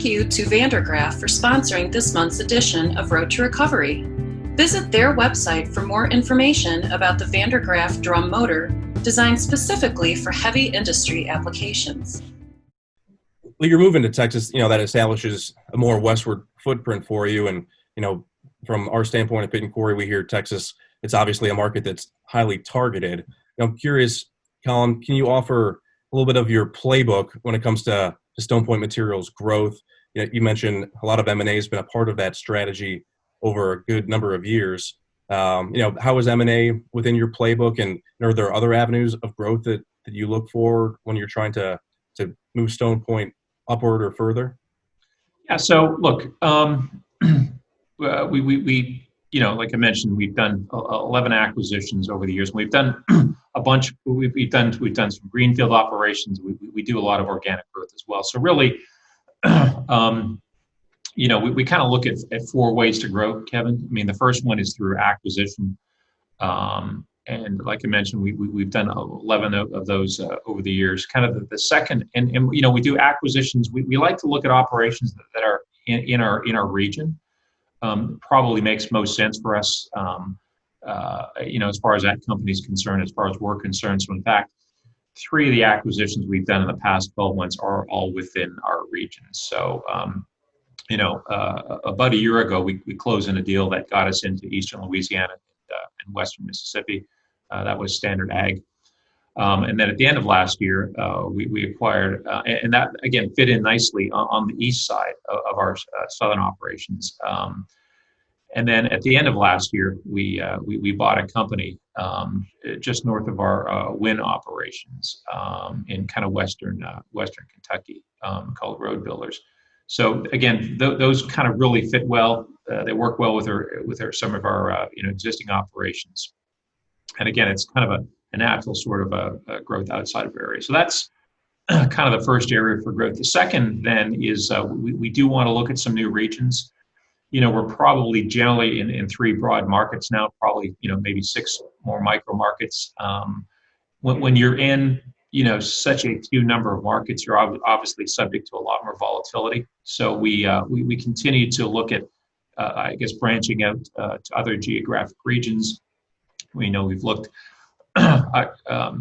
you to Vandergraaf for sponsoring this month's edition of Road to Recovery. Visit their website for more information about the Vandergraaf drum motor designed specifically for heavy industry applications. Well, you're moving to Texas, that establishes a more westward footprint for you. And, from our standpoint at Pit and Quarry, we hear Texas, it's obviously a market that's highly targeted. I'm curious, Colin, can you offer a little bit of your playbook when it comes to StonePoint Materials growth? You mentioned a lot of M&A has been a part of that strategy over a good number of years. How is M&A within your playbook, and are there other avenues of growth that you look for when you're trying to move StonePoint upward or further? Yeah. So look, we like I mentioned, we've done 11 acquisitions over the years. We've done a bunch. We've done some greenfield operations. We do a lot of organic growth as well. So really, we kind of look at four ways to grow, Kevin. I mean, the first one is through acquisition. And like I mentioned, we've done 11 of those over the years. Kind of the second, and we do acquisitions. We like to look at operations that are in our region. Probably makes most sense for us, as far as that company's concerned, as far as we're concerned. So in fact, 3 of the acquisitions we've done in the past 12 months are all within our region. So, about a year ago, we closed in a deal that got us into Eastern Louisiana and Western Mississippi. That was Standard Ag. And then at the end of last year, we acquired, and that again fit in nicely on the east side of our southern operations. And then at the end of last year, we bought a company just north of our wind operations in kind of western Kentucky called Road Builders. So again, those kind of really fit well. They work well with some of our existing operations. And again, it's kind of a natural sort of a growth outside of area. So that's kind of the first area for growth. The second then is we do want to look at some new regions. We're probably generally in 3 broad markets now, probably, maybe 6 more micro markets. When you're in, such a few number of markets, you're obviously subject to a lot more volatility. So we continue to look at, branching out to other geographic regions. We know we've looked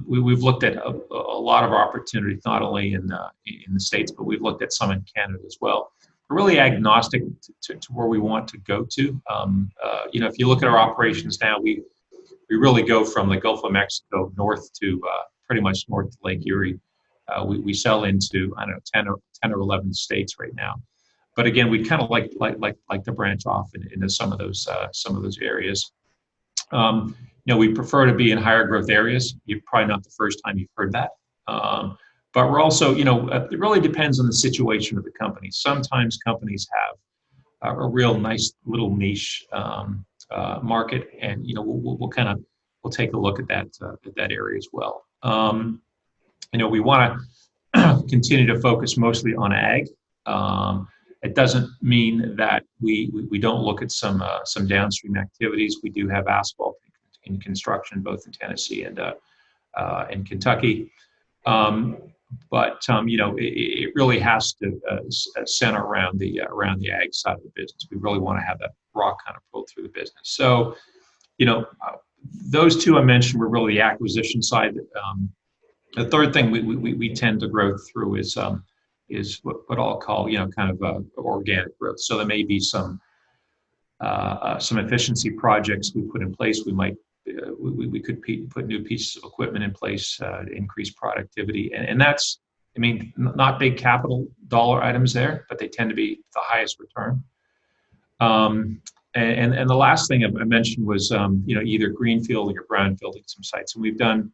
we've looked at a lot of opportunities, not only in the States, but we've looked at some in Canada as well. We're really agnostic to where we want to go to. If you look at our operations now, we really go from the Gulf of Mexico north to pretty much north to Lake Erie. We sell into 10 or 11 states right now. But again, we kind of like to branch off into some of those areas. We prefer to be in higher growth areas. You're probably not the first time you've heard that. But we're also, it really depends on the situation of the company. Sometimes companies have a real nice little niche market, and we'll take a look at that area as well. We want to continue to focus mostly on ag. It doesn't mean that we don't look at some downstream activities. We do have asphalt in construction, both in Tennessee and Kentucky. But it really has to center around the ag side of the business. We really want to have that raw kind of pull through the business. So, those 2 I mentioned were really the acquisition side. The third thing we tend to grow through is what I'll call kind of organic growth. So there may be some efficiency projects we put in place. We could put new pieces of equipment in place to increase productivity, and that's, not big capital dollar items there, but they tend to be the highest return. And the last thing I mentioned was either greenfield or brownfield at some sites. And we've done,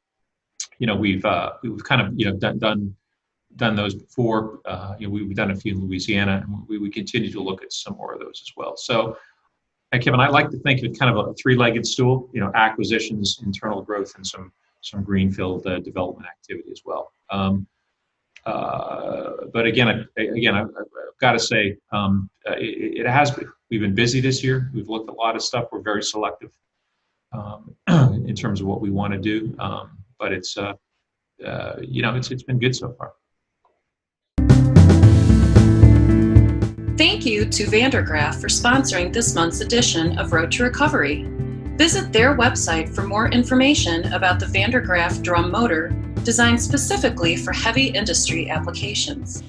we've kind of done those before. We've done a few in Louisiana, and we continue to look at some more of those as well. So, Kevin, I like to think of it kind of a 3-legged stool, acquisitions, internal growth, and some greenfield development activity as well. But again, I've got to say, we've been busy this year. We've looked at a lot of stuff. We're very selective in terms of what we want to do. But it's been good so far. Thank you to Vandergraaf for sponsoring this month's edition of Road to Recovery. Visit their website for more information about the Vandergraaf drum motor designed specifically for heavy industry applications.